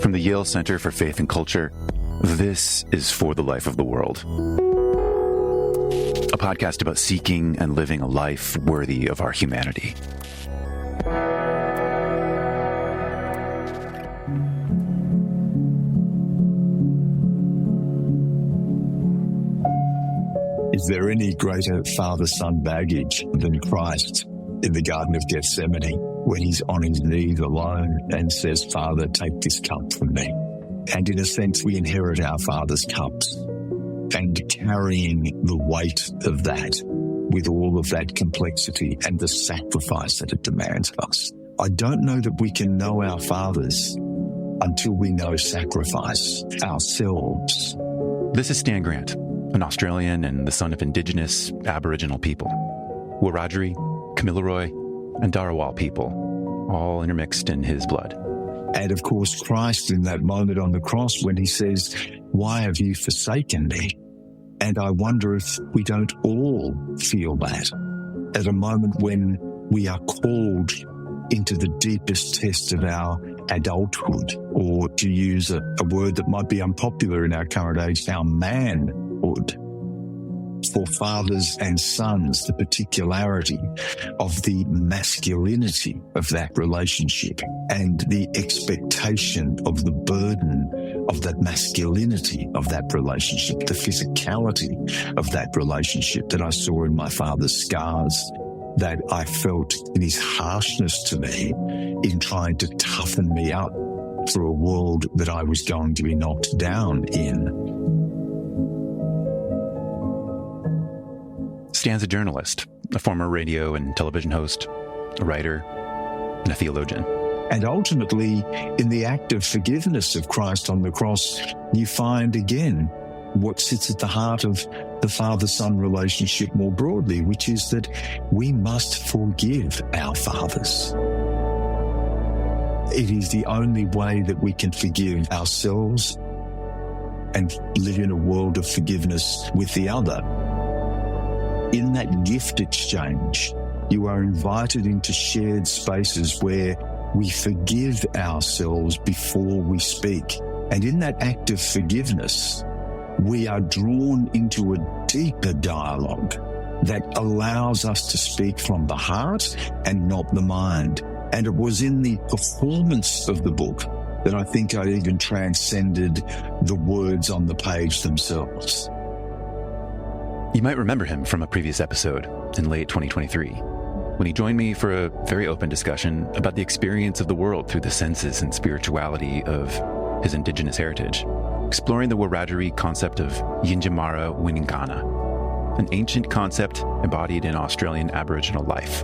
From the Yale Center for Faith and Culture, this is For the Life of the World, a podcast about seeking and living a life worthy of our humanity. Is there any greater father-son baggage than Christ in the Garden of Gethsemane when he's on his knees alone and says, "Father, take this cup from me"? And in a sense, we inherit our Father's cups, and carrying the weight of that with all of that complexity and the sacrifice that it demands of us. I don't know that we can know our fathers until we know sacrifice ourselves. This is Stan Grant, an Australian and the son of Indigenous Aboriginal people. Wiradjuri, Kamilaroi, and Darawal people, all intermixed in his blood. And of course, Christ in that moment on the cross when he says, "Why have you forsaken me?" And I wonder if we don't all feel that at a moment when we are called into the deepest test of our adulthood, or to use a word that might be unpopular in our current age, our manhood. For fathers and sons, the particularity of the masculinity of that relationship and the expectation of the burden of that masculinity of that relationship, the physicality of that relationship that I saw in my father's scars, that I felt in his harshness to me in trying to toughen me up for a world that I was going to be knocked down in. Stan's a journalist, a former radio and television host, a writer, and a theologian. And ultimately, in the act of forgiveness of Christ on the cross, you find again what sits at the heart of the father-son relationship more broadly, which is that we must forgive our fathers. It is the only way that we can forgive ourselves and live in a world of forgiveness with the other. In that gift exchange, you are invited into shared spaces where we forgive ourselves before we speak. And in that act of forgiveness, we are drawn into a deeper dialogue that allows us to speak from the heart and not the mind. And it was in the performance of the book that I think I even transcended the words on the page themselves. You might remember him from a previous episode in late 2023, when he joined me for a very open discussion about the experience of the world through the senses and spirituality of his Indigenous heritage, exploring the Wiradjuri concept of Yinjamara Wininkana, an ancient concept embodied in Australian Aboriginal life.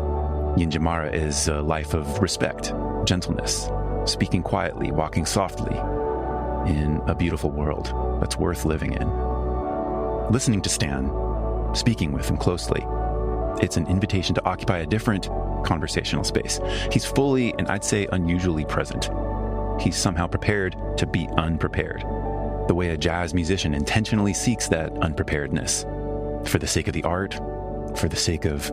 Yinjamara is a life of respect, gentleness, speaking quietly, walking softly in a beautiful world that's worth living in. Listening to Stan, speaking with him closely, it's an invitation to occupy a different conversational space. He's fully, and I'd say unusually present. He's somehow prepared to be unprepared, the way a jazz musician intentionally seeks that unpreparedness, for the sake of the art, for the sake of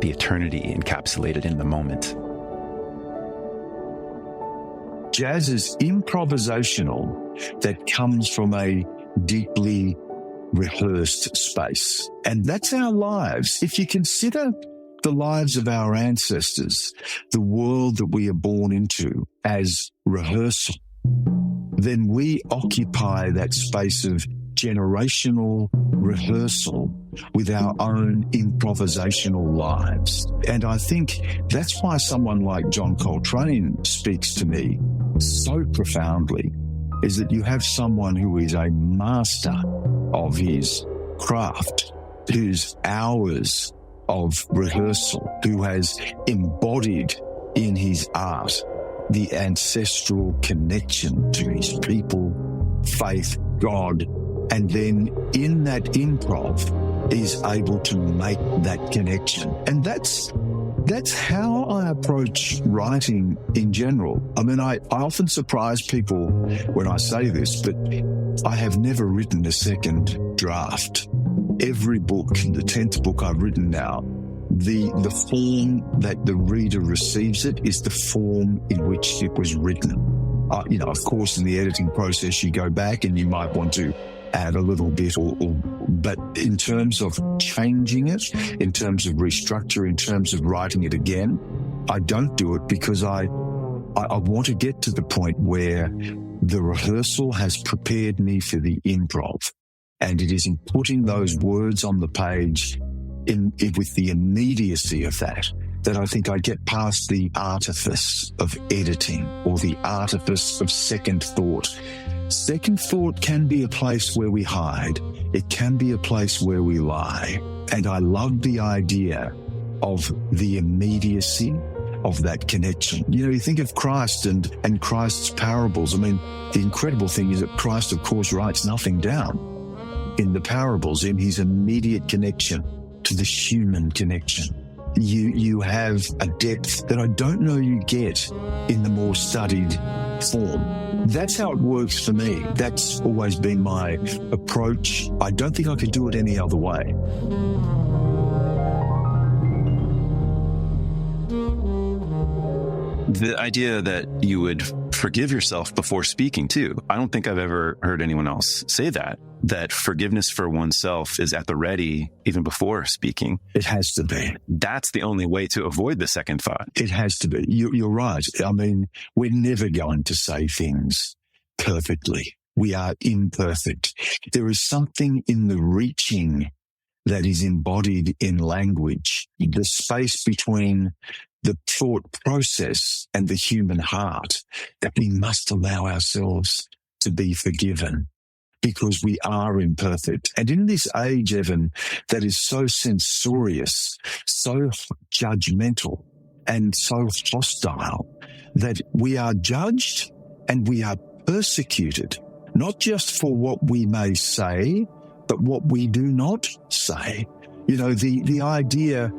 the eternity encapsulated in the moment. Jazz is improvisational that comes from a deeply rehearsed space. And that's our lives. If you consider the lives of our ancestors, the world that we are born into as rehearsal, then we occupy that space of generational rehearsal with our own improvisational lives. And I think that's why someone like John Coltrane speaks to me so profoundly, is that you have someone who is a master of his craft, whose hours of rehearsal, who has embodied in his art the ancestral connection to his people, faith, God, and then in that improv is able to make that connection. And that's how I approach writing in general. I mean, I often surprise people when I say this, but I have never written a second draft. Every book, the 10th book I've written now, the form that the reader receives it is the form in which it was written. Of course, in the editing process, you go back and you might want to add a little bit, but in terms of changing it, in terms of restructure, in terms of writing it again, I don't do it because I want to get to the point where the rehearsal has prepared me for the improv. And it is in putting those words on the page with the immediacy of that I think I get past the artifice of editing or the artifice of second thought. Second thought can be a place where we hide. It can be a place where we lie. And I love the idea of the immediacy of that connection. You think of Christ and Christ's parables. I mean, the incredible thing is that Christ, of course, writes nothing down in the parables, in his immediate connection to the human connection. You have a depth that I don't know you get in the more studied form. That's how it works for me. That's always been my approach. I don't think I could do it any other way. The idea that you would forgive yourself before speaking too. I don't think I've ever heard anyone else say that forgiveness for oneself is at the ready even before speaking. It has to be. That's the only way to avoid the second thought. It has to be. You're right. I mean, we're never going to say things perfectly. We are imperfect. There is something in the reaching that is embodied in language, the space between the thought process and the human heart, that we must allow ourselves to be forgiven because we are imperfect. And in this age, Evan, that is so censorious, so judgmental, and so hostile, that we are judged and we are persecuted, not just for what we may say, but what we do not say. The idea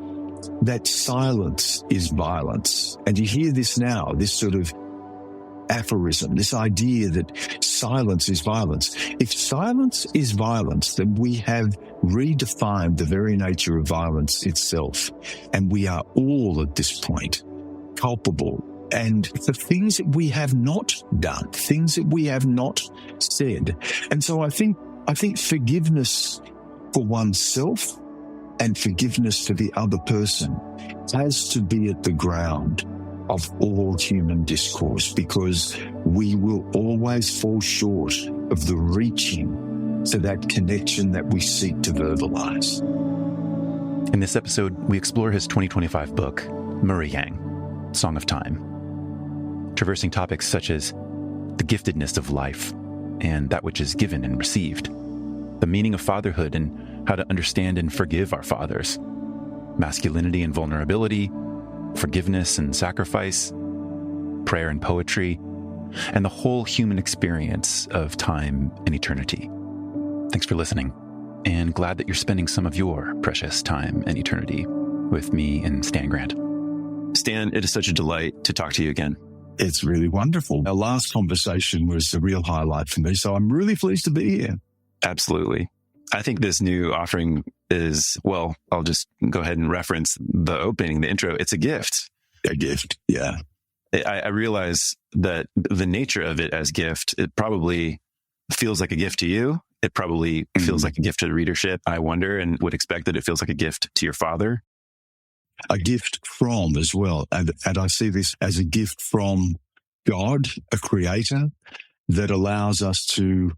that silence is violence. And you hear this now, this sort of aphorism, this idea that silence is violence. If silence is violence, then we have redefined the very nature of violence itself. And we are all at this point culpable. And for things that we have not done, things that we have not said. And so I think forgiveness for oneself and forgiveness for the other person has to be at the ground of all human discourse, because we will always fall short of the reaching to that connection that we seek to verbalize. In this episode, we explore his 2025 book, Murriyang, Song of Time, traversing topics such as the giftedness of life and that which is given and received, the meaning of fatherhood and how to understand and forgive our fathers, masculinity and vulnerability, forgiveness and sacrifice, prayer and poetry, and the whole human experience of time and eternity. Thanks for listening, and glad that you're spending some of your precious time and eternity with me and Stan Grant. Stan, it is such a delight to talk to you again. It's really wonderful. Our last conversation was a real highlight for me, so I'm really pleased to be here. Absolutely. I think this new offering is, well, I'll just go ahead and reference the opening, the intro. It's a gift. A gift, yeah. I realize that the nature of it as gift, it probably feels like a gift to you. It probably feels like a gift to the readership. I wonder and would expect that it feels like a gift to your father. A gift from as well. And I see this as a gift from God, a creator, that allows us to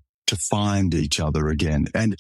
find each other again. And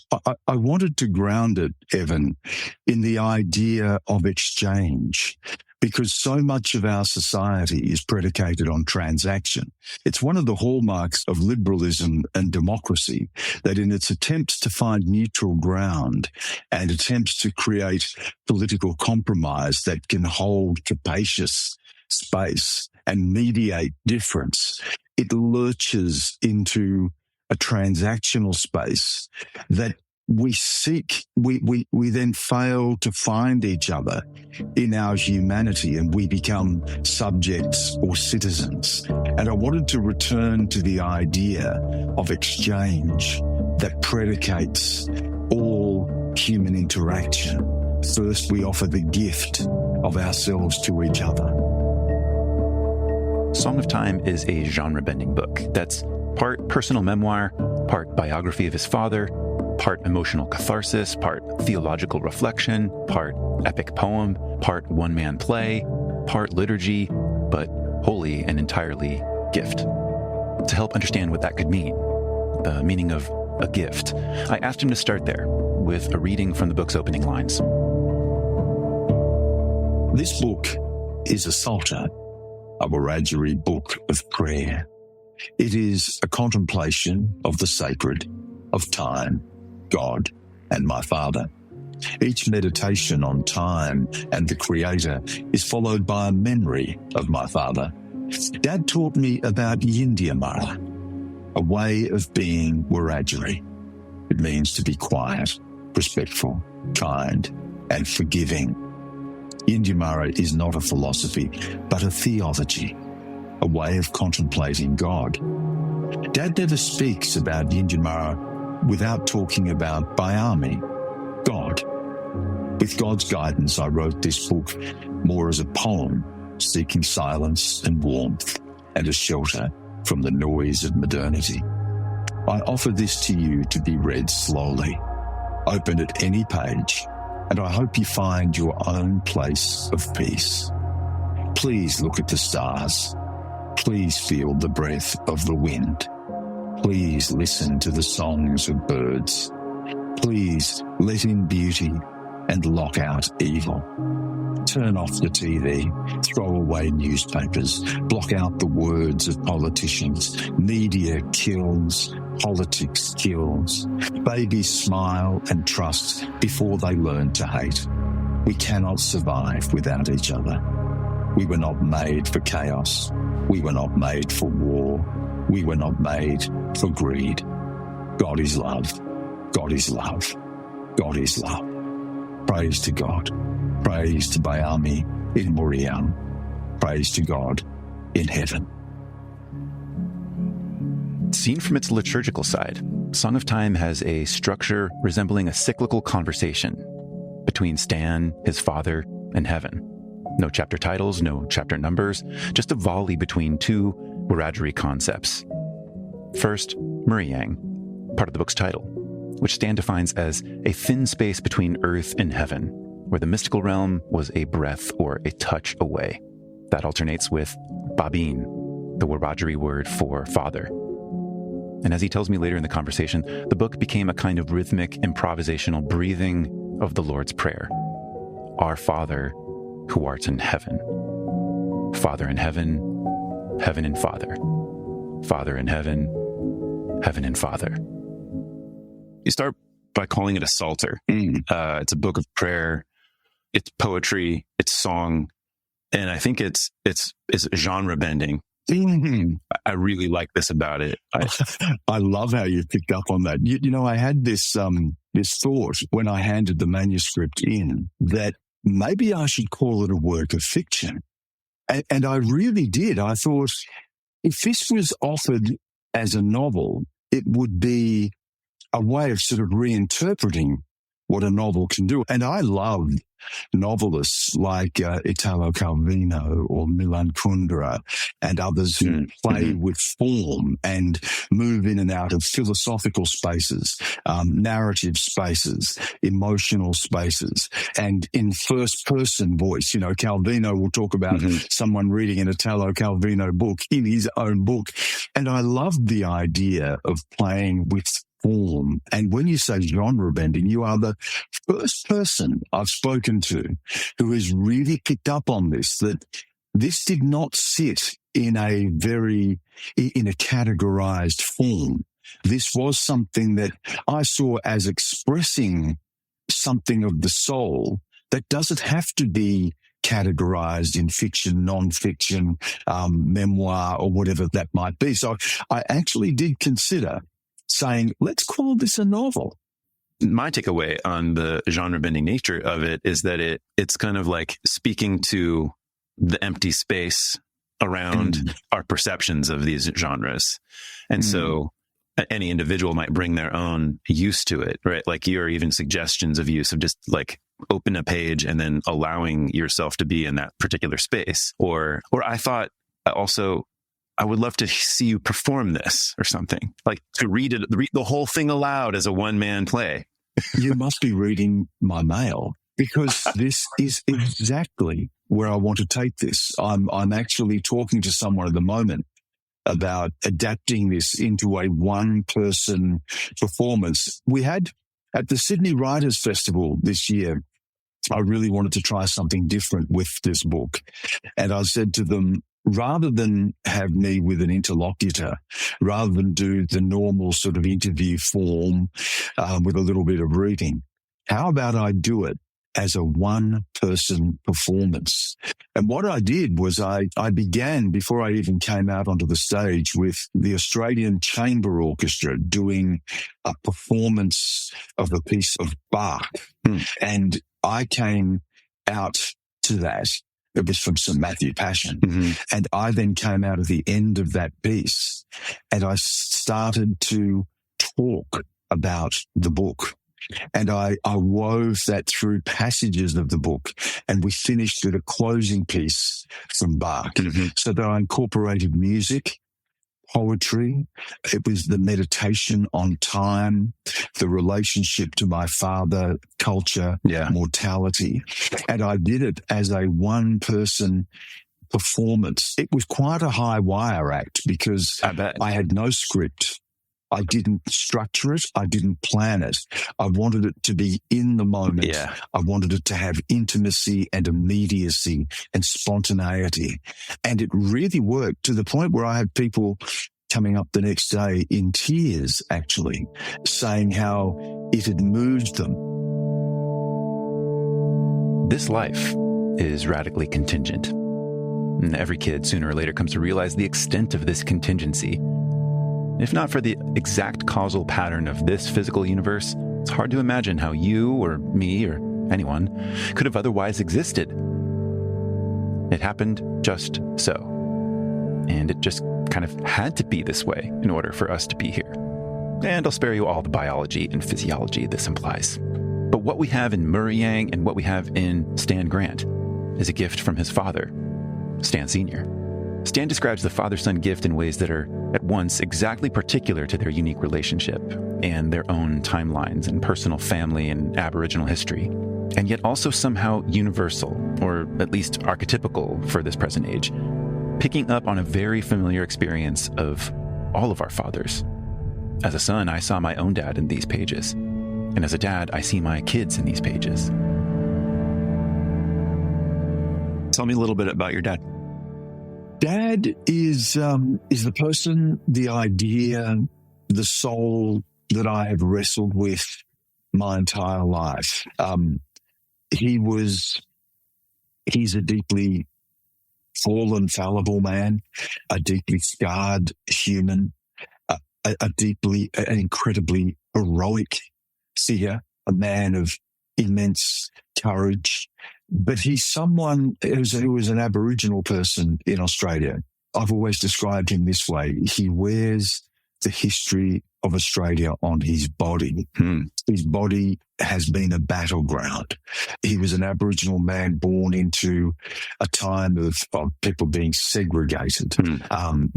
I wanted to ground it, Evan, in the idea of exchange, because so much of our society is predicated on transaction. It's one of the hallmarks of liberalism and democracy that in its attempts to find neutral ground and attempts to create political compromise that can hold capacious space and mediate difference, it lurches into a transactional space that we seek, we then fail to find each other in our humanity, and we become subjects or citizens. And I wanted to return to the idea of exchange that predicates all human interaction. First, we offer the gift of ourselves to each other. Song of Time is a genre-bending book that's part personal memoir, part biography of his father, part emotional catharsis, part theological reflection, part epic poem, part one-man play, part liturgy, but wholly and entirely gift. To help understand what that could mean, the meaning of a gift, I asked him to start there with a reading from the book's opening lines. This book is a psalter, a Wiradjuri book of prayer. It is a contemplation of the sacred, of time, God, and my Father. Each meditation on time and the Creator is followed by a memory of my Father. Dad taught me about Yindiamara, a way of being Wiradjuri. It means to be quiet, respectful, kind, and forgiving. Yindiamara is not a philosophy, but a theology, a way of contemplating God. Dad never speaks about Yindiamara without talking about Bayami, God. With God's guidance, I wrote this book more as a poem, seeking silence and warmth and a shelter from the noise of modernity. I offer this to you to be read slowly. Open at any page, and I hope you find your own place of peace. Please look at the stars. Please feel the breath of the wind. Please listen to the songs of birds. Please let in beauty and lock out evil. Turn off the TV, throw away newspapers, block out the words of politicians. Media kills, politics kills. Babies smile and trust before they learn to hate. We cannot survive without each other. We were not made for chaos. We were not made for war. We were not made for greed. God is love. God is love. God is love. Praise to God. Praise to Bayami in Murriyang. Praise to God in heaven. Seen from its liturgical side, Song of Time has a structure resembling a cyclical conversation between Stan, his father, and heaven. No chapter titles, no chapter numbers, just a volley between two Wiradjuri concepts. First, Murriyang, part of the book's title, which Stan defines as a thin space between earth and heaven, where the mystical realm was a breath or a touch away. That alternates with Babin, the Wiradjuri word for father. And as he tells me later in the conversation, the book became a kind of rhythmic, improvisational breathing of the Lord's Prayer. Our Father, who art in heaven. Father in heaven, heaven in Father. Father in heaven, heaven in Father. You start by calling it a psalter. It's a book of prayer. It's poetry. It's song. And I think it's genre bending. I really like this about it. I love how you picked up on that. You know, I had this thought when I handed the manuscript in that maybe I should call it a work of fiction. And I really did. I thought if this was offered as a novel, it would be a way of sort of reinterpreting what a novel can do. And I love novelists like Italo Calvino or Milan Kundera and others who play with form and move in and out of philosophical spaces, narrative spaces, emotional spaces, and in first-person voice. You know, Calvino will talk about someone reading an Italo Calvino book in his own book. And I love the idea of playing with form. And when you say genre bending, you are the first person I've spoken to who has really picked up on this, that this did not sit in a categorized form. This was something that I saw as expressing something of the soul that doesn't have to be categorized in fiction, non-fiction, memoir, or whatever that might be. So I actually did consider saying, let's call this a novel. My takeaway on the genre-bending nature of it is that it's kind of like speaking to the empty space around our perceptions of these genres. And so any individual might bring their own use to it, right? Like your even suggestions of use of just like open a page and then allowing yourself to be in that particular space. Or I thought I would love to see you perform this or something, like to read the whole thing aloud as a one-man play. You must be reading my mail, because this is exactly where I want to take this. I'm actually talking to someone at the moment about adapting this into a one-person performance. We had at the Sydney Writers' Festival this year, I really wanted to try something different with this book. And I said to them, rather than have me with an interlocutor, rather than do the normal sort of interview form with a little bit of reading, how about I do it as a one-person performance? And what I did was I began, before I even came out onto the stage, with the Australian Chamber Orchestra doing a performance of a piece of Bach. And I came out to that. It was from St. Matthew Passion. And I then came out at the end of that piece and I started to talk about the book. And I wove that through passages of the book. And we finished with a closing piece from Bach. So that I incorporated music, poetry. It was the meditation on time, the relationship to my father, culture, mortality. And I did it as a one-person performance. It was quite a high wire act because I had no script. I didn't structure it. I didn't plan it. I wanted it to be in the moment. I wanted it to have intimacy and immediacy and spontaneity. And it really worked, to the point where I had people coming up the next day in tears, actually, saying how it had moved them. This life is radically contingent. And every kid sooner or later comes to realize the extent of this contingency. If not for the exact causal pattern of this physical universe, it's hard to imagine how you or me or anyone could have otherwise existed. It happened just so. And it just kind of had to be this way in order for us to be here. And I'll spare you all the biology and physiology this implies. But what we have in Murriyang and what we have in Stan Grant is a gift from his father, Stan Sr. Stan describes the father-son gift in ways that are at once exactly particular to their unique relationship and their own timelines and personal family and Aboriginal history, and yet also somehow universal, or at least archetypical for this present age, picking up on a very familiar experience of all of our fathers. As a son, I saw my own dad in these pages, and as a dad, I see my kids in these pages. Tell me a little bit about your dad. Dad is the person, the idea, the soul that I have wrestled with my entire life. He's a deeply fallen, fallible man, a deeply scarred human, an incredibly heroic seer, a man of immense courage. But he's someone who was an Aboriginal person in Australia. I've always described him this way. He wears the history of Australia on his body. His body has been a battleground. He was an Aboriginal man born into a time of people being segregated,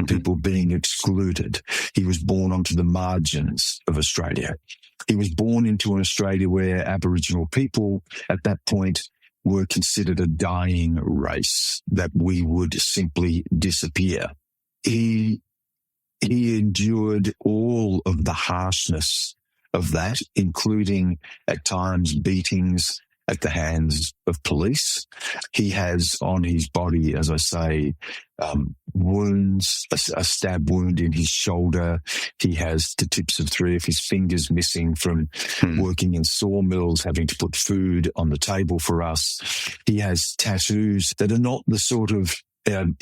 people being excluded. He was born onto the margins of Australia. He was born into an Australia where Aboriginal people at that point were considered a dying race, that we would simply disappear. He endured all of the harshness of that, including at times beatings at the hands of police. He has on his body, as I say, wounds, a stab wound in his shoulder. He has the tips of 3 of his fingers missing from working in sawmills, having to put food on the table for us. He has tattoos that are not the sort of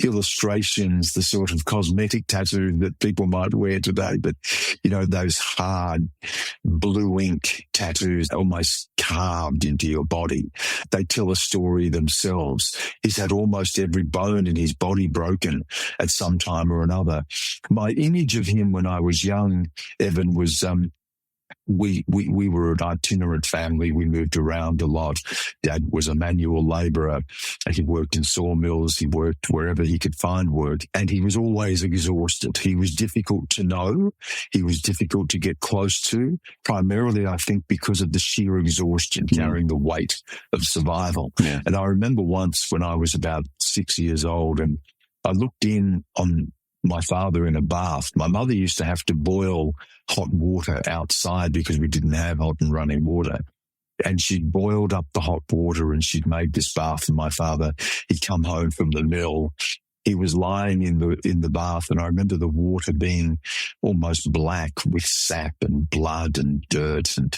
illustrations, the sort of cosmetic tattoo that people might wear today, but, you know, those hard blue ink tattoos almost carved into your body. They tell a story themselves. He's had almost every bone in his body broken at some time or another. My image of him when I was young, Evan, was we were an itinerant family. We moved around a lot. Dad was a manual labourer. He worked in sawmills. He worked wherever he could find work. And he was always exhausted. He was difficult to know. He was difficult to get close to, primarily, I think, because of the sheer exhaustion, carrying the weight of survival. Yeah. And I remember once when I was about 6 years old, and I looked in on my father in a bath. My mother used to have to boil hot water outside because we didn't have hot and running water. And she'd boiled up the hot water and she'd made this bath for my father. He'd come home from the mill. He was lying in the bath, and I remember the water being almost black with sap and blood and dirt. And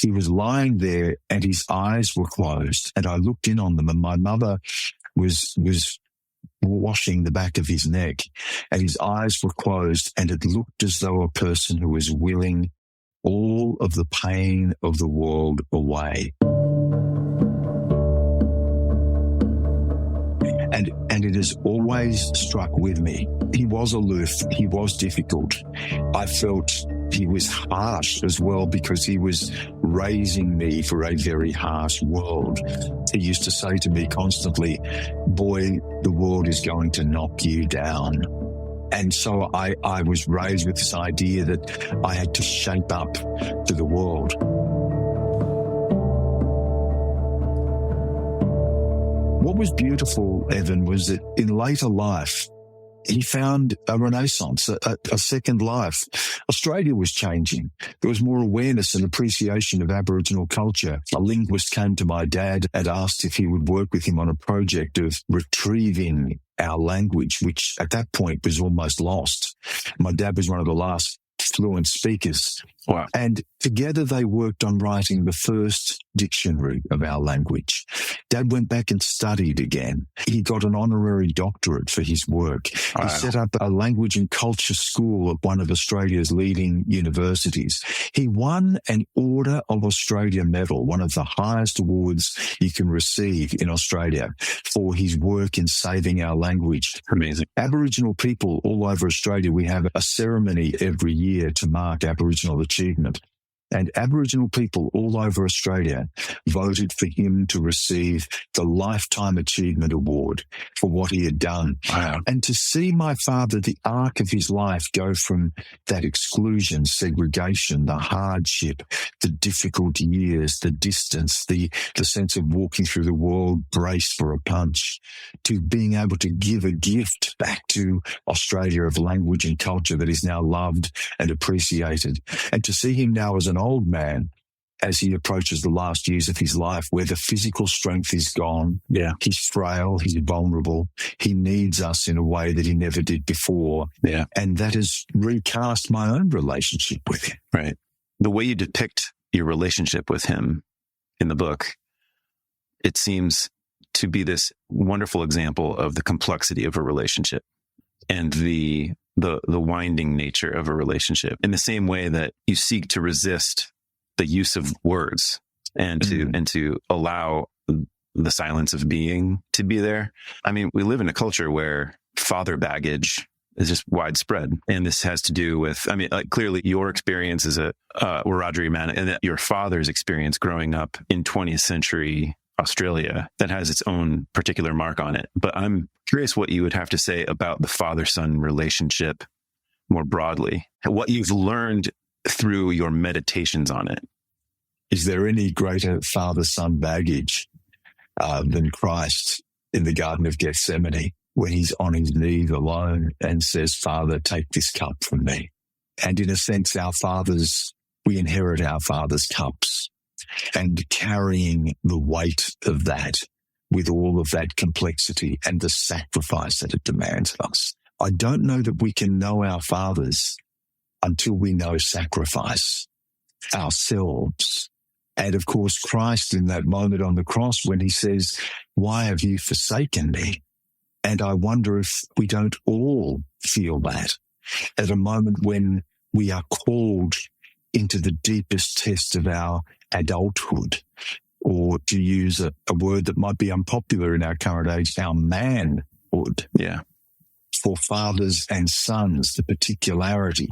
he was lying there and his eyes were closed. And I looked in on them, and my mother was washing the back of his neck, and his eyes were closed, and it looked as though a person who was willing all of the pain of the world away. And it has always struck with me. He was aloof. He was difficult. I felt he was harsh as well because he was raising me for a very harsh world. He used to say to me constantly, "Boy, the world is going to knock you down." And so I was raised with this idea that I had to shape up to the world. What was beautiful, Evan, was that in later life, he found a renaissance, a second life. Australia was changing. There was more awareness and appreciation of Aboriginal culture. A linguist came to my dad and asked if he would work with him on a project of retrieving our language, which at that point was almost lost. My dad was one of the last fluent speakers. Wow. And together they worked on writing the first dictionary of our language. Dad went back and studied again. He got an honorary doctorate for his work. Wow. He set up a language and culture school at one of Australia's leading universities. He won an Order of Australia medal, one of the highest awards you can receive in Australia, for his work in saving our language. Amazing. Aboriginal people all over Australia, we have a ceremony every year to mark Aboriginal achievement. And Aboriginal people all over Australia voted for him to receive the Lifetime Achievement Award for what he had done. Wow. And to see my father, the arc of his life, go from that exclusion, segregation, the hardship, the difficult years, the distance, the sense of walking through the world braced for a punch, to being able to give a gift back to Australia of language and culture that is now loved and appreciated. And to see him now as an old man, as he approaches the last years of his life, where the physical strength is gone. Yeah. He's frail, he's vulnerable. He needs us in a way that he never did before. Yeah. And that has recast my own relationship with him. Right. The way you depict your relationship with him in the book, it seems to be this wonderful example of the complexity of a relationship and the winding nature of a relationship, in the same way that you seek to resist the use of words and to allow the silence of being to be there. I mean, we live in a culture where father baggage is just widespread. And this has to do with, I mean, like, clearly your experience as a Wiradjuri man, and your father's experience growing up in 20th century Australia, that has its own particular mark on it. But I'm curious what you would have to say about the father-son relationship more broadly, what you've learned through your meditations on it. Is there any greater father-son baggage than Christ in the Garden of Gethsemane, when he's on his knees alone and says, "Father, take this cup from me"? And in a sense, we inherit our Father's cups. And carrying the weight of that with all of that complexity and the sacrifice that it demands of us. I don't know that we can know our fathers until we know sacrifice ourselves. And of course, Christ in that moment on the cross when he says, "Why have you forsaken me?" And I wonder if we don't all feel that at a moment when we are called into the deepest test of our adulthood, or to use a word that might be unpopular in our current age, our manhood. Yeah. for fathers and sons, the particularity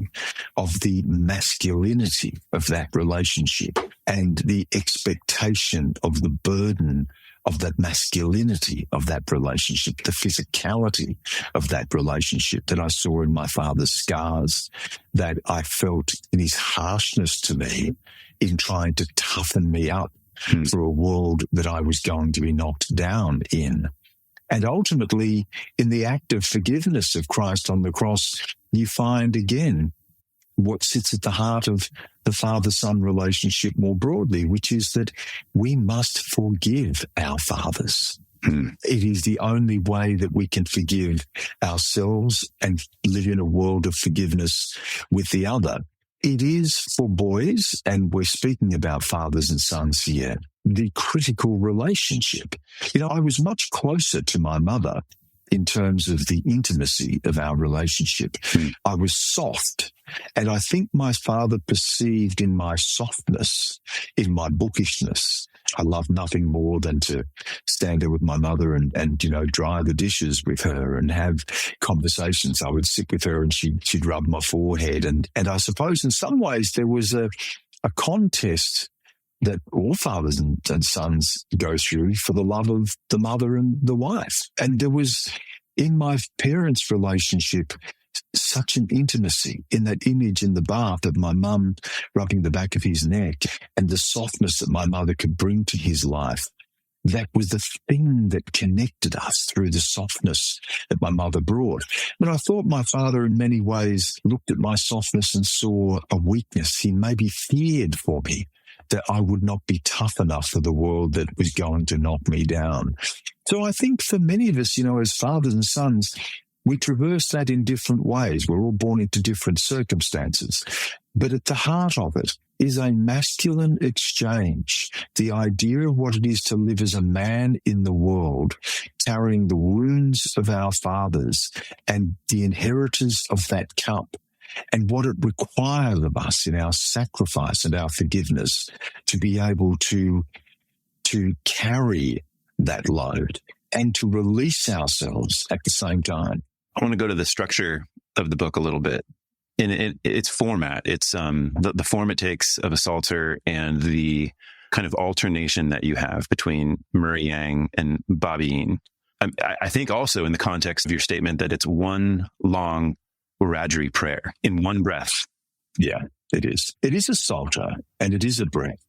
of the masculinity of that relationship and the expectation of the burden of that masculinity of that relationship, the physicality of that relationship that I saw in my father's scars, that I felt in his harshness to me in trying to toughen me up for a world that I was going to be knocked down in. And ultimately, in the act of forgiveness of Christ on the cross, you find again what sits at the heart of the father-son relationship more broadly, which is that we must forgive our fathers. It is the only way that we can forgive ourselves and live in a world of forgiveness with the other. It is for boys, and we're speaking about fathers and sons here, the critical relationship. You know, I was much closer to my mother in terms of the intimacy of our relationship. I was soft, and I think my father perceived in my softness, in my bookishness. I love nothing more than to stand there with my mother and dry the dishes with her and have conversations. I would sit with her and she'd rub my forehead. And I suppose in some ways there was a contest that all fathers and sons go through for the love of the mother and the wife. And there was, in my parents' relationship, such an intimacy in that image in the bath of my mum rubbing the back of his neck and the softness that my mother could bring to his life. That was the thing that connected us through the softness that my mother brought. But I thought my father in many ways looked at my softness and saw a weakness. He maybe feared for me that I would not be tough enough for the world that was going to knock me down. So I think for many of us, as fathers and sons, we traverse that in different ways. We're all born into different circumstances. But at the heart of it is a masculine exchange, the idea of what it is to live as a man in the world, carrying the wounds of our fathers and the inheritors of that cup, and what it requires of us in our sacrifice and our forgiveness to be able to carry that load and to release ourselves at the same time. I want to go to the structure of the book a little bit. In its format, it's the form it takes of a psalter and the kind of alternation that you have between Murriyang and Babiin. I think also in the context of your statement that it's one long Wiradjuri prayer in one breath. Yeah, it is. It is a psalter and it is a breath.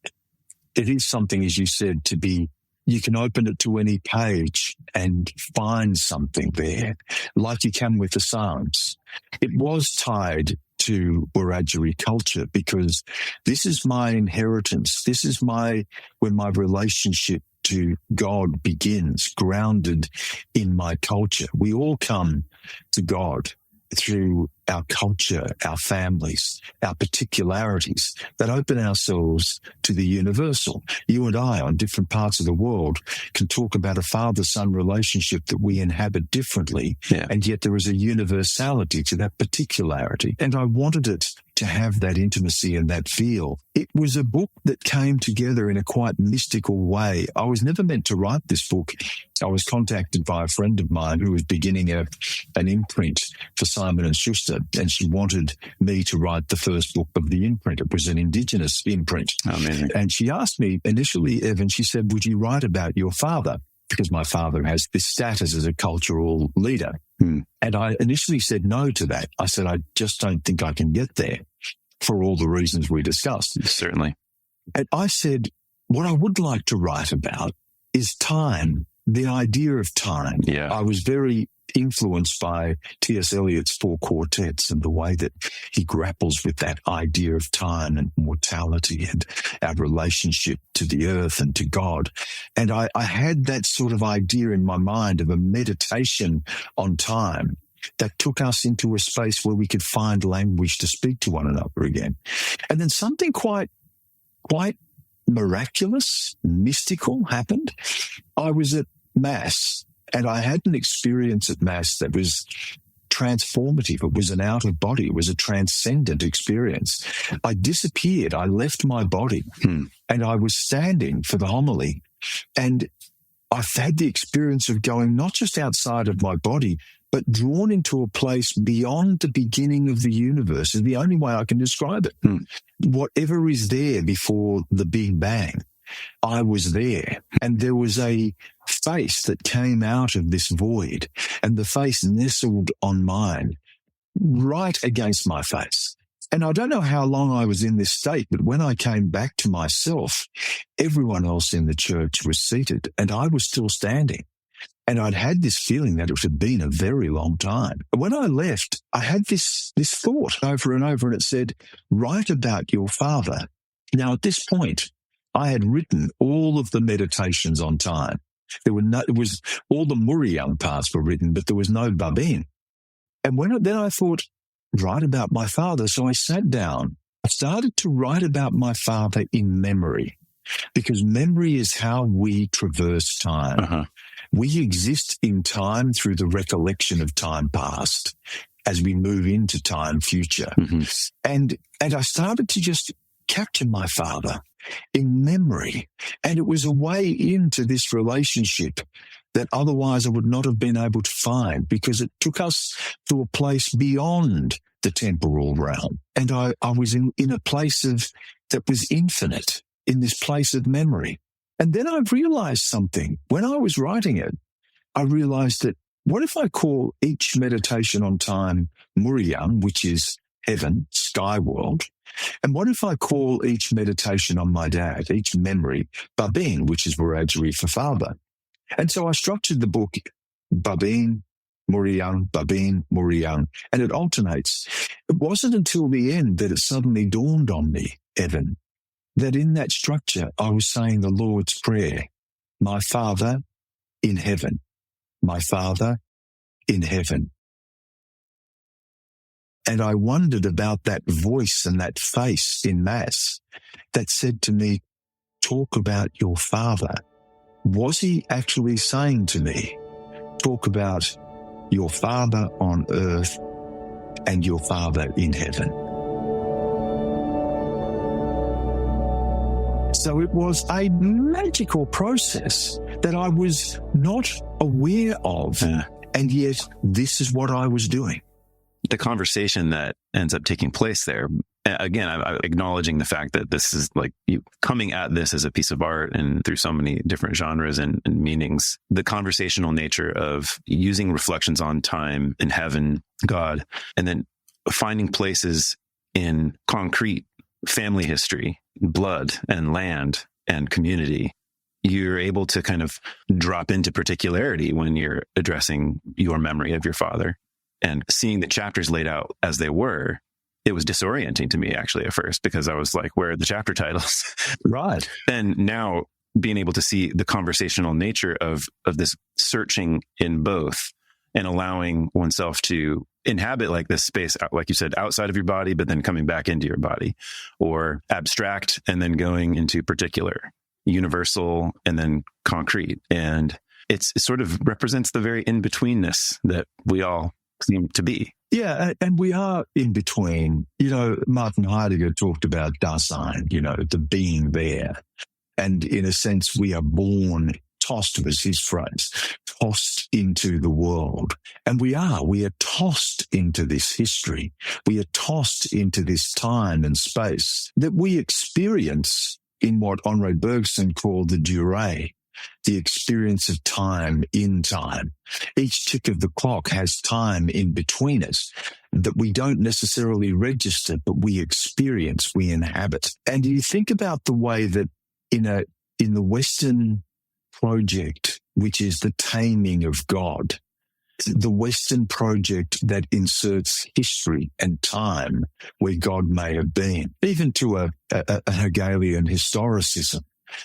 It is something, as you said, to be, you can open it to any page and find something there, like you can with the Psalms. It was tied to Wiradjuri culture because this is my inheritance. This is where my relationship to God begins, grounded in my culture. We all come to God through our culture, our families, our particularities that open ourselves to the universal. You and I, on different parts of the world, can talk about a father-son relationship that we inhabit differently, and yet there is a universality to that particularity. And I wanted it to have that intimacy and that feel. It was a book that came together in a quite mystical way. I was never meant to write this book. I was contacted by a friend of mine who was beginning an imprint for Simon & Schuster, and she wanted me to write the first book of the imprint. It was an Indigenous imprint. Oh, amazing. And she asked me initially, Evan, she said, would you write about your father? Because my father has this status as a cultural leader. And I initially said no to that. I said, I just don't think I can get there for all the reasons we discussed. Certainly. And I said, what I would like to write about is time, the idea of time. Yeah. I was very influenced by T.S. Eliot's Four Quartets and the way that he grapples with that idea of time and mortality and our relationship to the earth and to God. And I had that sort of idea in my mind of a meditation on time that took us into a space where we could find language to speak to one another again. And then something quite miraculous, mystical happened. I was at Mass, and I had an experience at Mass that was transformative. It was an out of body. It was a transcendent experience. I disappeared. I left my body and I was standing for the homily. And I've had the experience of going not just outside of my body, but drawn into a place beyond the beginning of the universe is the only way I can describe it. Whatever is there before the Big Bang, I was there. And there was a face that came out of this void, and the face nestled on mine, right against my face. And I don't know how long I was in this state, but when I came back to myself, everyone else in the church was seated and I was still standing. And I'd had this feeling that it had been a very long time. When I left, I had this thought over and over, and it said, write about your father. Now, at this point, I had written all of the meditations on time. All the Murriyang parts were written, but there was no Babin. And then I thought, write about my father. So I sat down. I started to write about my father in memory, because memory is how we traverse time. Uh-huh. We exist in time through the recollection of time past as we move into time future. Mm-hmm. And I started to just capture my father in memory. And it was a way into this relationship that otherwise I would not have been able to find, because it took us to a place beyond the temporal realm. And I was in a place that was infinite, in this place of memory. And then I realized something. When I was writing it, I realized that what if I call each meditation on time Murriyang, which is heaven, sky world, and what if I call each meditation on my dad, each memory, Babin, which is Wiradjuri for father? And so I structured the book Babin, Murriyang, Babin, Murriyang, and it alternates. It wasn't until the end that it suddenly dawned on me, Evan, that in that structure I was saying the Lord's Prayer, my Father in heaven, my Father in heaven. And I wondered about that voice and that face in Mass that said to me, talk about your Father. Was he actually saying to me, talk about your Father on earth and your Father in heaven? So it was a magical process that I was not aware of. And yet this is what I was doing. The conversation that ends up taking place there, again, I'm acknowledging the fact that this is like you coming at this as a piece of art and through so many different genres and meanings, the conversational nature of using reflections on time in heaven, God, and then finding places in concrete family history, blood and land and community. You're able to kind of drop into particularity when you're addressing your memory of your father. And seeing the chapters laid out as they were, it was disorienting to me actually at first, because I was like, where are the chapter titles? Right. And now being able to see the conversational nature of this searching in both and allowing oneself to inhabit like this space, like you said, outside of your body, but then coming back into your body, or abstract and then going into particular, universal and then concrete. And it sort of represents the very in-betweenness that we all seem to be. Yeah, and we are in between. Martin Heidegger talked about Dasein, the being there. And in a sense, we are born, tossed was his phrase, tossed into the world. And we are tossed into this history. We are tossed into this time and space that we experience in what Henri Bergson called the durée, the experience of time in time. Each tick of the clock has time in between us that we don't necessarily register, but we experience, we inhabit. And you think about the way that in the Western project, which is the taming of God, the Western project that inserts history and time where God may have been, even to a Hegelian historicism,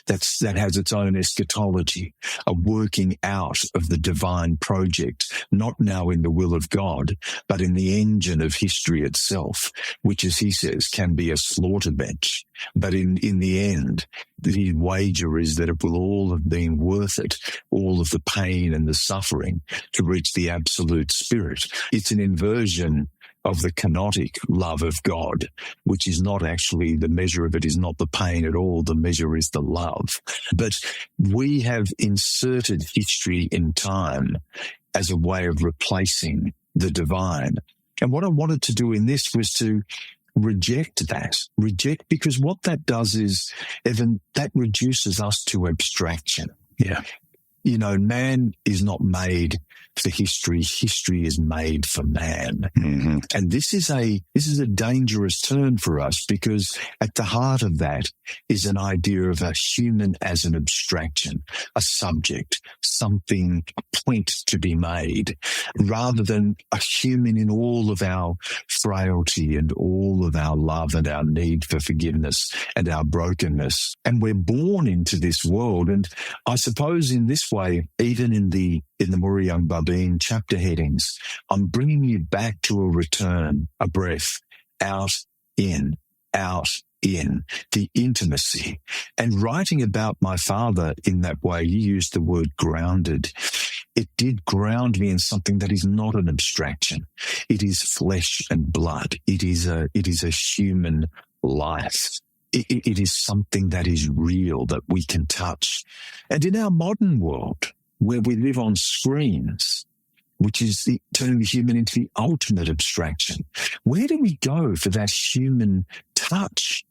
that has its own eschatology, a working out of the divine project, not now in the will of God, but in the engine of history itself, which, as he says, can be a slaughter bench. But in the end, the wager is that it will all have been worth it, all of the pain and the suffering to reach the absolute spirit. It's an inversion of the kenotic love of God, which is not actually, the measure of it is not the pain at all. The measure is the love. But we have inserted history in time as a way of replacing the divine. And what I wanted to do in this was to reject, because what that does is, Evan, that reduces us to abstraction. Yeah. You know, man is not made for history. History is made for man. Mm-hmm. And this is a dangerous turn for us, because at the heart of that is an idea of a human as an abstraction, a subject, something, a point to be made, rather than a human in all of our frailty and all of our love and our need for forgiveness and our brokenness. And we're born into this world. And I suppose in this way, even in the Murriyang chapter headings, I'm bringing you back to a return, a breath, out, in, the intimacy. And writing about my father in that way, you used the word grounded. It did ground me in something that is not an abstraction. It is flesh and blood. It is a human life. It is something that is real, that we can touch. And in our modern world, where we live on screens, which is turning the human into the ultimate abstraction, where do we go for that human touch?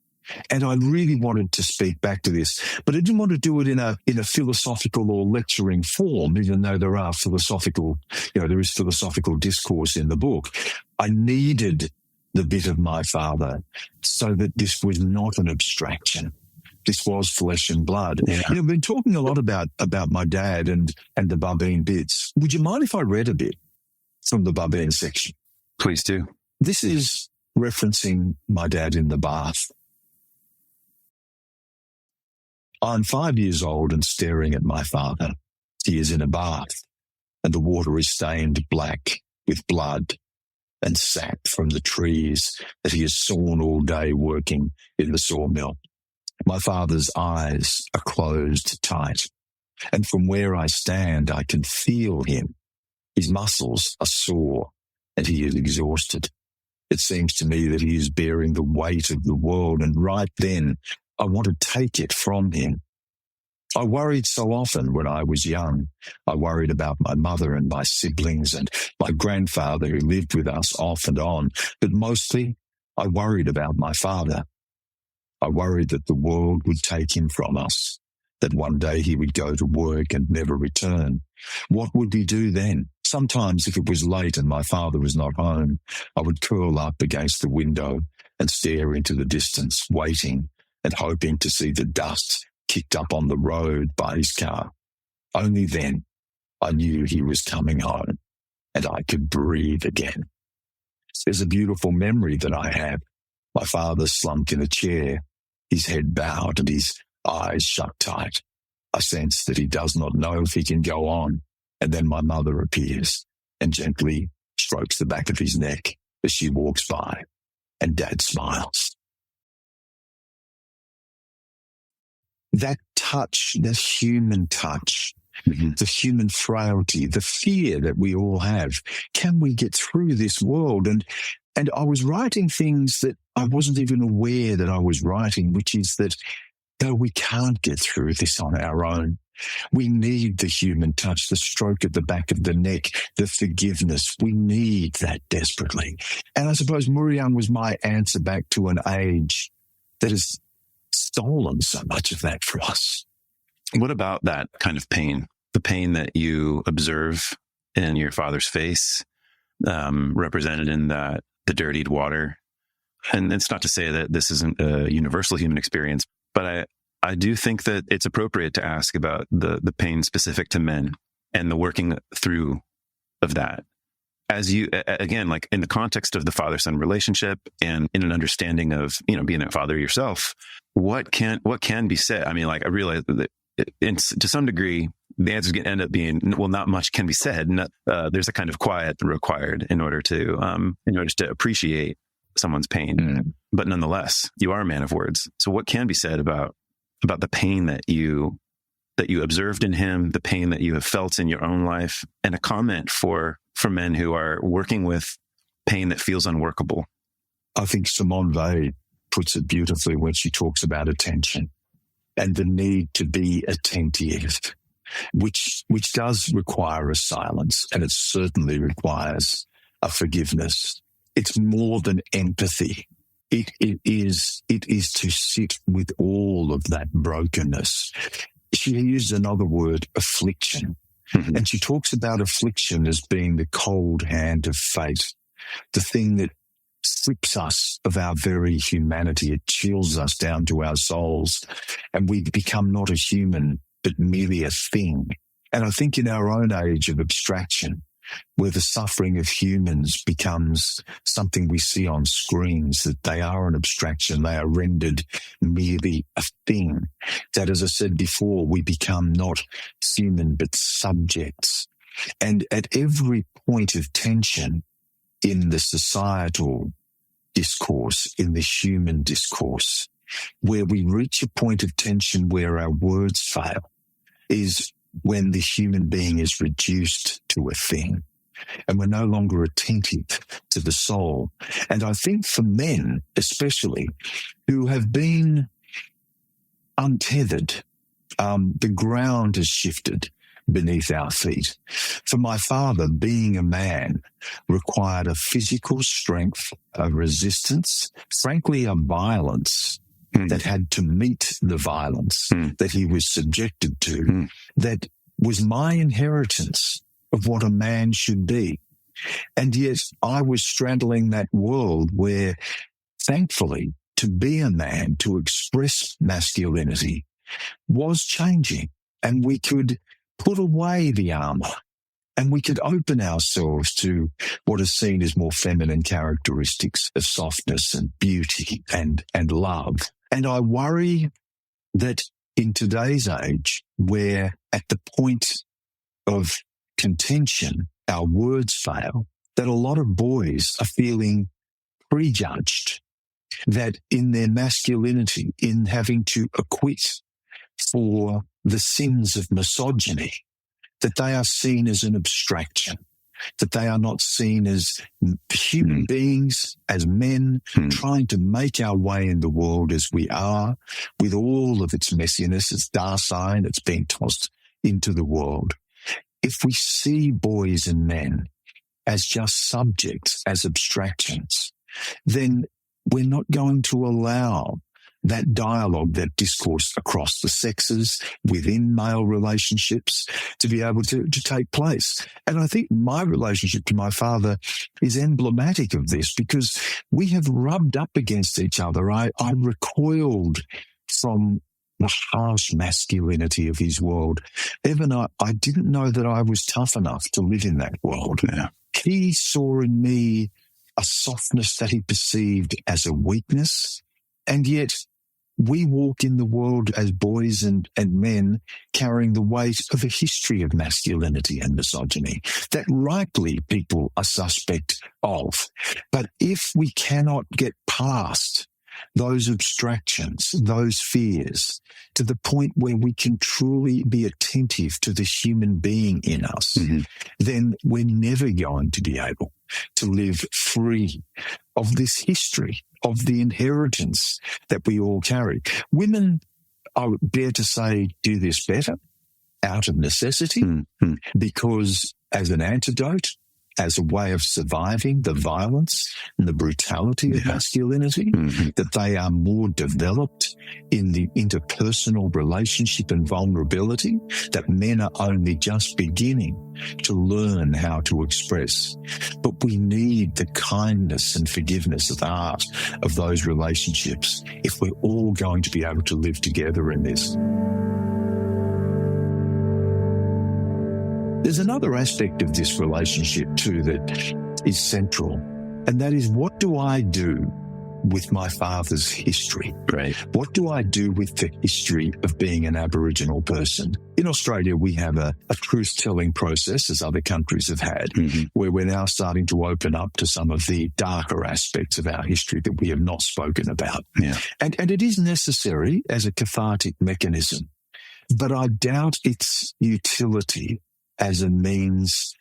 And I really wanted to speak back to this, but I didn't want to do it in a philosophical or lecturing form, even though there is philosophical discourse in the book. I needed the bit of my father so that this was not an abstraction. This was flesh and blood. Yeah. You know, I've been talking a lot about my dad and the Babine bits. Would you mind if I read a bit from the Babine section? Please do. This is referencing my dad in the bath. I'm 5 years old and staring at my father. He is in a bath, and the water is stained black with blood and sap from the trees that he has sawn all day working in the sawmill. My father's eyes are closed tight, and from where I stand, I can feel him. His muscles are sore, and he is exhausted. It seems to me that he is bearing the weight of the world, and right then, I want to take it from him. I worried so often when I was young. I worried about my mother and my siblings and my grandfather who lived with us off and on, but mostly I worried about my father. I worried that the world would take him from us, that one day he would go to work and never return. What would we do then? Sometimes if it was late and my father was not home, I would curl up against the window and stare into the distance, waiting and hoping to see the dust kicked up on the road by his car. Only then I knew he was coming home and I could breathe again. There's a beautiful memory that I have. My father slumped in a chair, his head bowed and his eyes shut tight. I sense that he does not know if he can go on, and then my mother appears and gently strokes the back of his neck as she walks by, and Dad smiles. That touch, that human touch, the human frailty, the fear that we all have. Can we get through this world? And I was writing things that I wasn't even aware that I was writing, which is that though we can't get through this on our own, we need the human touch, the stroke at the back of the neck, the forgiveness. We need that desperately. And I suppose Murriyang was my answer back to an age that has stolen so much of that for us. What about that kind of pain? The pain that you observe in your father's face, represented in the dirtied water. And it's not to say that this isn't a universal human experience, but I do think that it's appropriate to ask about the pain specific to men and the working through of that. As you, again, like in the context of the father-son relationship and in an understanding of, being a father yourself, what can be said? I mean, like I realize that to some degree, the answer is going to end up being, well, not much can be said. There's a kind of quiet required in order to appreciate someone's pain. Mm. But nonetheless, you are a man of words. So what can be said about the pain that you observed in him, the pain that you have felt in your own life, and a comment for men who are working with pain that feels unworkable? I think Simone Weil puts it beautifully when she talks about attention and the need to be attentive. which does require a silence, and it certainly requires a forgiveness. It's more than empathy. It is to sit with all of that brokenness. She used another word, affliction. Mm-hmm. And she talks about affliction as being the cold hand of fate, the thing that strips us of our very humanity. It chills us down to our souls, and we become not a human, but merely a thing. And I think in our own age of abstraction, where the suffering of humans becomes something we see on screens, that they are an abstraction, they are rendered merely a thing, that, as I said before, we become not human but subjects. And at every point of tension in the societal discourse, in the human discourse, where we reach a point of tension where our words fail, is when the human being is reduced to a thing, and we're no longer attentive to the soul. And I think for men, especially, who have been untethered, the ground has shifted beneath our feet. For my father, being a man required a physical strength, a resistance, frankly, a violence that had to meet the violence that he was subjected to, that was my inheritance of what a man should be. And yet I was straddling that world where, thankfully, to be a man, to express masculinity, was changing, and we could put away the armor, and we could open ourselves to what is seen as more feminine characteristics of softness and beauty and love. And I worry that in today's age, where at the point of contention, our words fail, that a lot of boys are feeling prejudged, that in their masculinity, in having to acquit for the sins of misogyny, that they are seen as an abstraction, that they are not seen as human beings, as men, trying to make our way in the world as we are, with all of its messiness, its Dasein, it's being tossed into the world. If we see boys and men as just subjects, as abstractions, then we're not going to allow that dialogue, that discourse across the sexes, within male relationships, to be able to take place. And I think my relationship to my father is emblematic of this, because we have rubbed up against each other. I recoiled from the harsh masculinity of his world. Evan, I didn't know that I was tough enough to live in that world. Yeah. He saw in me a softness that he perceived as a weakness, and yet we walk in the world as boys and men carrying the weight of a history of masculinity and misogyny that rightly people are suspect of. But if we cannot get past those abstractions, those fears, to the point where we can truly be attentive to the human being in us, then we're never going to be able to live free of this history, of the inheritance that we all carry. Women, I would dare to say, do this better out of necessity, because as an antidote, as a way of surviving the violence and the brutality of masculinity, that they are more developed in the interpersonal relationship and vulnerability that men are only just beginning to learn how to express. But we need the kindness and forgiveness of the heart of those relationships if we're all going to be able to live together in this. There's another aspect of this relationship too that is central, and that is, what do I do with my father's history? Right. What do I do with the history of being an Aboriginal person? In Australia, we have a truth-telling process, as other countries have had, where we're now starting to open up to some of the darker aspects of our history that we have not spoken about. Yeah. And it is necessary as a cathartic mechanism, but I doubt its utility as a means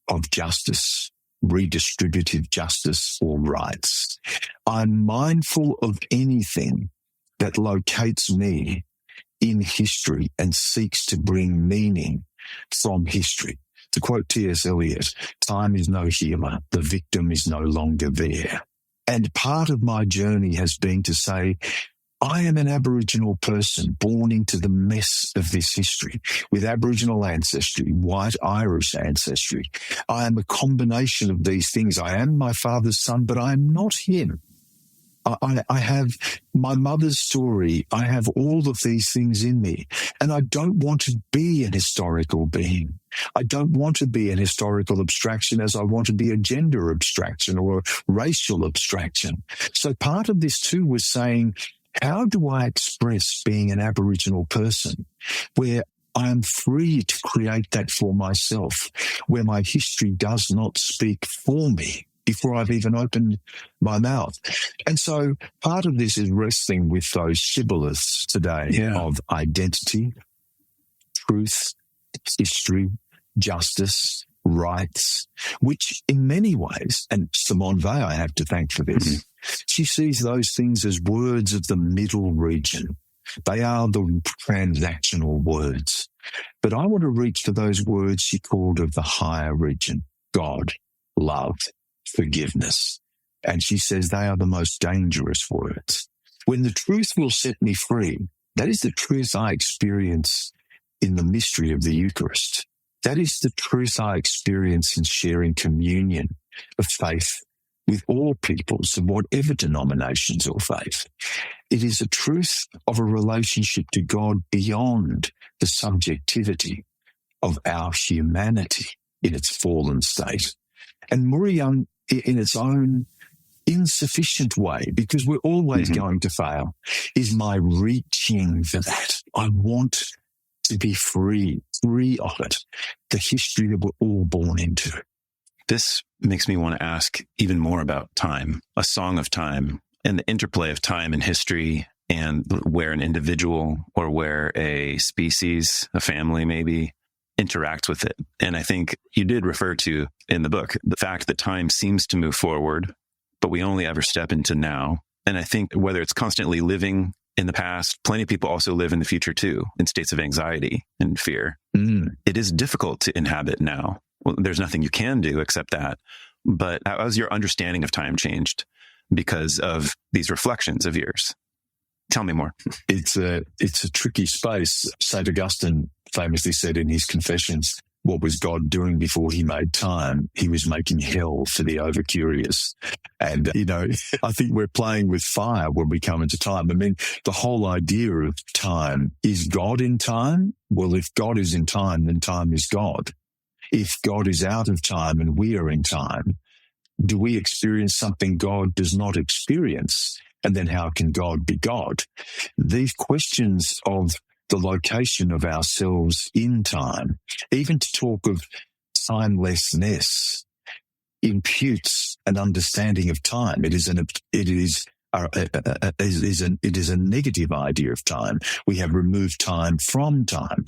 of justice, redistributive justice or rights. I'm mindful of anything that locates me in history and seeks to bring meaning from history. To quote T.S. Eliot, time is no healer. The victim is no longer there. And part of my journey has been to say, I am an Aboriginal person born into the mess of this history with Aboriginal ancestry, white Irish ancestry. I am a combination of these things. I am my father's son, but I am not him. I have my mother's story. I have all of these things in me, and I don't want to be an historical being. I don't want to be an historical abstraction as I want to be a gender abstraction or a racial abstraction. So part of this too was saying, how do I express being an Aboriginal person where I am free to create that for myself, where my history does not speak for me before I've even opened my mouth? And so part of this is wrestling with those shibboleths today of identity, truth, history, justice, rights, which in many ways, and Simone Weil I have to thank for this, she sees those things as words of the middle region. They are the transactional words. But I want to reach for those words she called of the higher region: God, love, forgiveness. And she says they are the most dangerous words. When the truth will set me free, that is the truth I experience in the mystery of the Eucharist. That is the truth I experience in sharing communion of faith with all peoples of whatever denominations or faith. It is a truth of a relationship to God beyond the subjectivity of our humanity in its fallen state. And Murriyang, in its own insufficient way, because we're always going to fail, is my reaching for that. I want to be free of it, the history that we're all born into. This makes me want to ask even more about time, a song of time, and the interplay of time and history, and where an individual or where a species, a family maybe, interacts with it. And I think you did refer to in the book the fact that time seems to move forward, but we only ever step into now. And I think whether it's constantly living in the past, plenty of people also live in the future too, in states of anxiety and fear. It is difficult to inhabit now. Well, there's nothing you can do except that. But how has your understanding of time changed because of these reflections of yours? Tell me more. It's a tricky space. St. Augustine famously said in his Confessions, what was God doing before he made time? He was making hell for the overcurious. And, I think we're playing with fire when we come into time. I mean, the whole idea of time, is God in time? Well, if God is in time, then time is God. If God is out of time and we are in time, do we experience something God does not experience? And then how can God be God? These questions of the location of ourselves in time, even to talk of timelessness, imputes an understanding of time. It is a negative idea of time. We have removed time from time.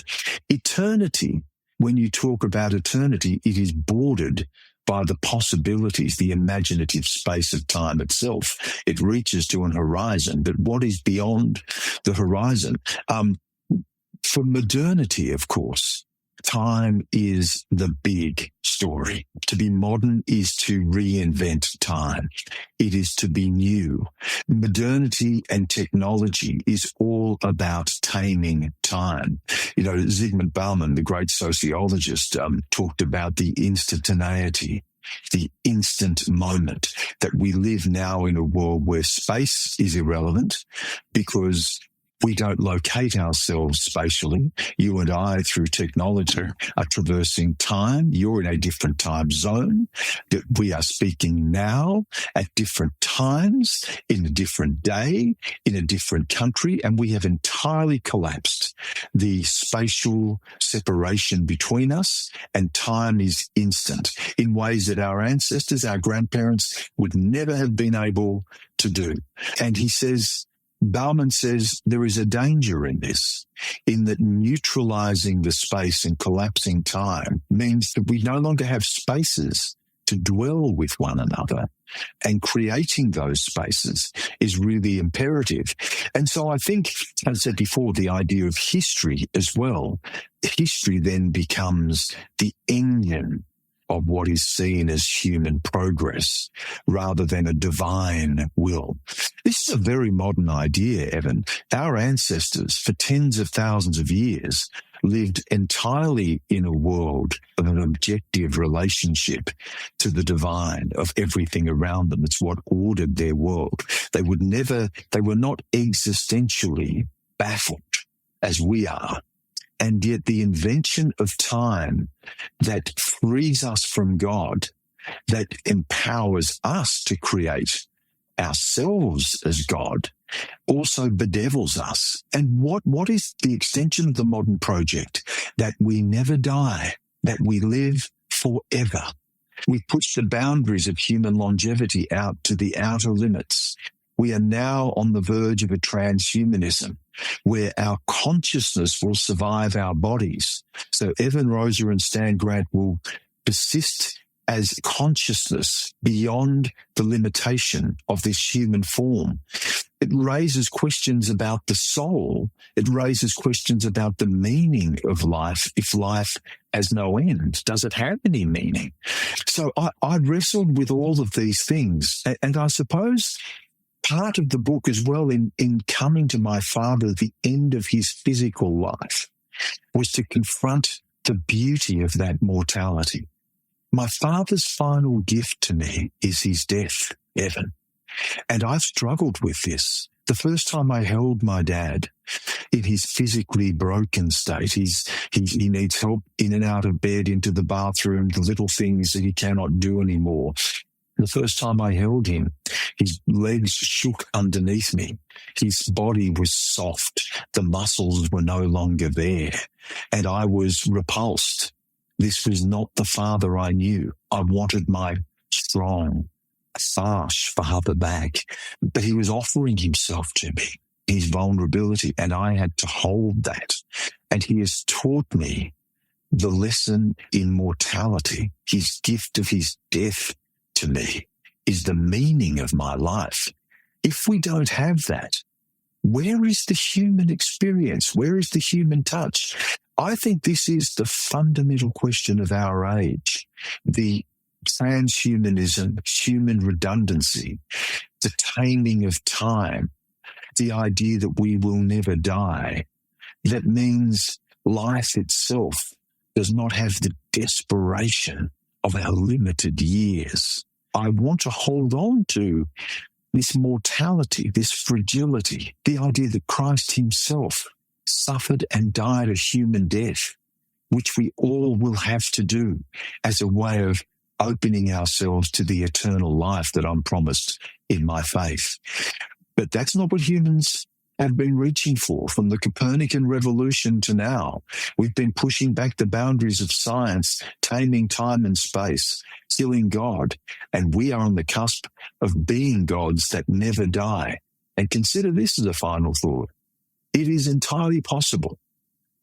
Eternity, when you talk about eternity, it is bordered by the possibilities, the imaginative space of time itself. It reaches to an horizon, but what is beyond the horizon? For modernity, of course, time is the big story. To be modern is to reinvent time. It is to be new. Modernity and technology is all about taming time. Zygmunt Bauman, the great sociologist, talked about the instantaneity, the instant moment, that we live now in a world where space is irrelevant because we don't locate ourselves spatially. You and I, through technology, are traversing time. You're in a different time zone. That we are speaking now at different times, in a different day, in a different country, and we have entirely collapsed the spatial separation between us, and time is instant in ways that our ancestors, our grandparents would never have been able to do. And Bauman says there is a danger in this, in that neutralizing the space and collapsing time means that we no longer have spaces to dwell with one another, and creating those spaces is really imperative. And so I think, as I said before, the idea of history as well, history then becomes the engine of what is seen as human progress rather than a divine will. This is a very modern idea, Evan. Our ancestors, for tens of thousands of years, lived entirely in a world of an objective relationship to the divine, of everything around them. It's what ordered their world. They were not existentially baffled as we are. And yet the invention of time that frees us from God, that empowers us to create ourselves as God, also bedevils us. And what is the extension of the modern project? That we never die, that we live forever. We push the boundaries of human longevity out to the outer limits. We are now on the verge of a transhumanism where our consciousness will survive our bodies. So Evan Rosa and Stan Grant will persist as consciousness beyond the limitation of this human form. It raises questions about the soul. It raises questions about the meaning of life. If life has no end, does it have any meaning? So I wrestled with all of these things. And I suppose part of the book as well, in coming to my father, the end of his physical life, was to confront the beauty of that mortality. My father's final gift to me is his death, Evan. And I've struggled with this. The first time I held my dad in his physically broken state, he needs help in and out of bed, into the bathroom, the little things that he cannot do anymore. The first time I held him, his legs shook underneath me. His body was soft. The muscles were no longer there. And I was repulsed. This was not the father I knew. I wanted my strong, harsh father back. But he was offering himself to me, his vulnerability, and I had to hold that. And he has taught me the lesson in mortality. His gift of his death to me is the meaning of my life. If we don't have that, where is the human experience? Where is the human touch? I think this is the fundamental question of our age. The transhumanism, human redundancy, the taming of time, the idea that we will never die. That means life itself does not have the desperation of our limited years. I want to hold on to this mortality, this fragility, the idea that Christ himself suffered and died a human death, which we all will have to do as a way of opening ourselves to the eternal life that I'm promised in my faith. But that's not what humans have been reaching for from the Copernican revolution to now. We've been pushing back the boundaries of science, taming time and space, killing God, and we are on the cusp of being gods that never die. And consider this as a final thought. It is entirely possible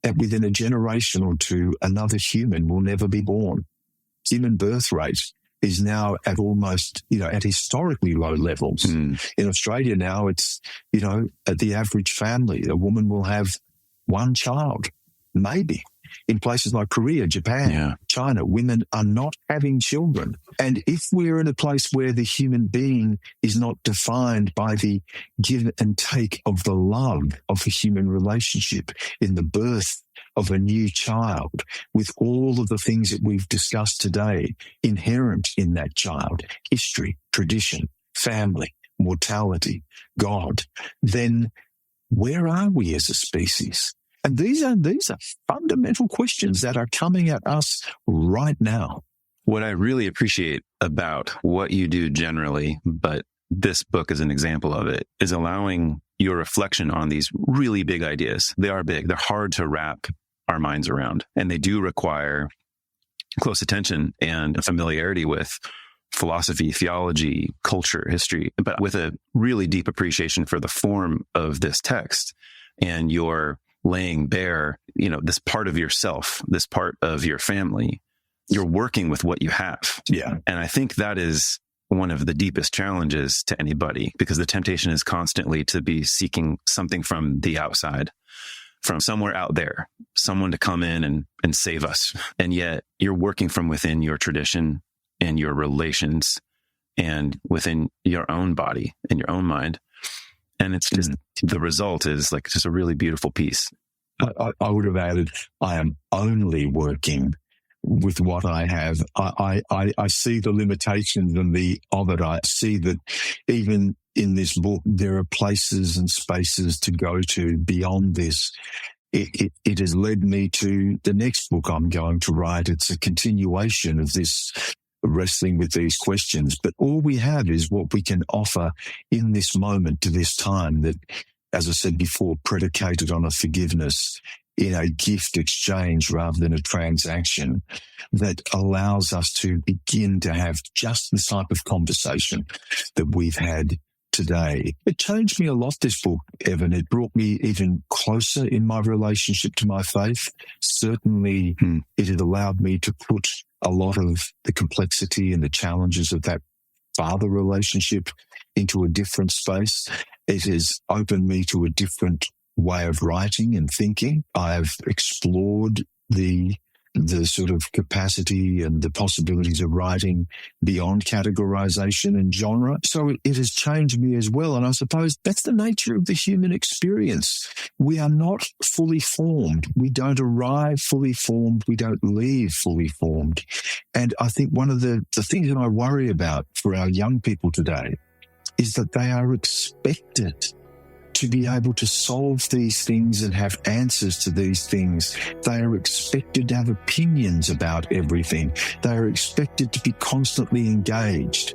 that within a generation or two, another human will never be born. Human birth rate is now at almost, at historically low levels. In Australia now, it's, at the average family, a woman will have one child, maybe. In places like Korea, Japan, China, women are not having children. And if we're in a place where the human being is not defined by the give and take of the love of a human relationship in the birth of a new child, with all of the things that we've discussed today inherent in that child, history, tradition, family, mortality, God, then where are we as a species? And these are fundamental questions that are coming at us right now. What I really appreciate about what you do generally, but this book is an example of it, is allowing your reflection on these really big ideas. They are big. They're hard to wrap our minds around, and they do require close attention and familiarity with philosophy, theology, culture, history, but with a really deep appreciation for the form of this text and your laying bare, this part of yourself, this part of your family you're working with what you have. Yeah. And I think that is one of the deepest challenges to anybody, because the temptation is constantly to be seeking something from the outside, from somewhere out there, someone to come in and save us. And yet you're working from within your tradition and your relations and within your own body and your own mind. And it's just, the result is like just a really beautiful piece. I would have added, I am only working with what I have. I see the limitations of it. I see that even in this book, there are places and spaces to go to beyond this. It has led me to the next book I'm going to write. It's a continuation of this, wrestling with these questions. But all we have is what we can offer in this moment to this time that, as I said before, predicated on a forgiveness in a gift exchange rather than a transaction, that allows us to begin to have just the type of conversation that we've had today. It changed me a lot, this book, Evan. It brought me even closer in my relationship to my faith. Certainly, it had allowed me to put a lot of the complexity and the challenges of that father relationship into a different space. It has opened me to a different way of writing and thinking. I've explored the sort of capacity and the possibilities of writing beyond categorization and genre. So it has changed me as well. And I suppose that's the nature of the human experience. We are not fully formed. We don't arrive fully formed. We don't leave fully formed. And I think one of the things that I worry about for our young people today is that they are expected to be able to solve these things and have answers to these things. They are expected to have opinions about everything. They are expected to be constantly engaged.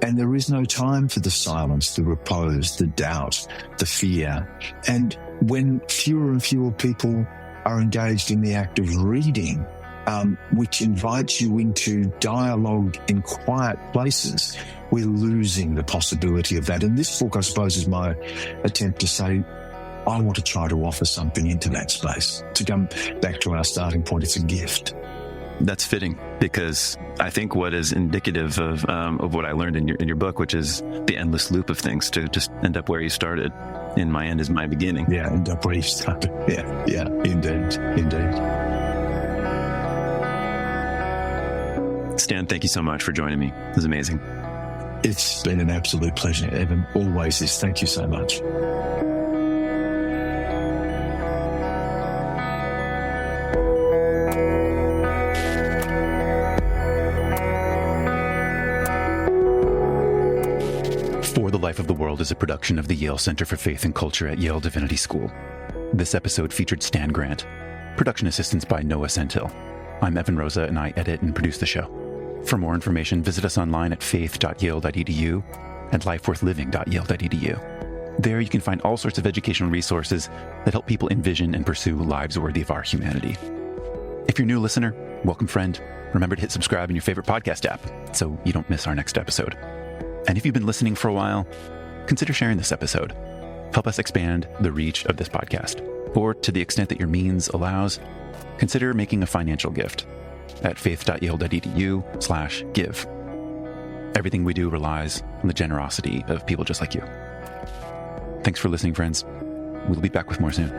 And there is no time for the silence, the repose, the doubt, the fear. And when fewer and fewer people are engaged in the act of reading, which invites you into dialogue in quiet places, we're losing the possibility of that. And this book, I suppose, is my attempt to say, I want to try to offer something into that space. To come back to our starting point, it's a gift. That's fitting, because I think what is indicative of what I learned in your book, which is the endless loop of things, to just end up where you started. In my end is my beginning. Yeah, end up where you started. Yeah, indeed. Stan, thank you so much for joining me. It was amazing. It's been an absolute pleasure, Evan. Always is. Thank you so much. For the Life of the World is a production of the Yale Center for Faith and Culture at Yale Divinity School. This episode featured Stan Grant. Production assistance by Noah Sentil. I'm Evan Rosa, and I edit and produce the show. For more information, visit us online at faith.yale.edu and lifeworthliving.yale.edu. There you can find all sorts of educational resources that help people envision and pursue lives worthy of our humanity. If you're a new listener, welcome friend. Remember to hit subscribe in your favorite podcast app so you don't miss our next episode. And if you've been listening for a while, consider sharing this episode. Help us expand the reach of this podcast. Or to the extent that your means allows, consider making a financial gift at faith.yale.edu/give. Everything we do relies on the generosity of people just like you. Thanks for listening, friends. We'll be back with more soon.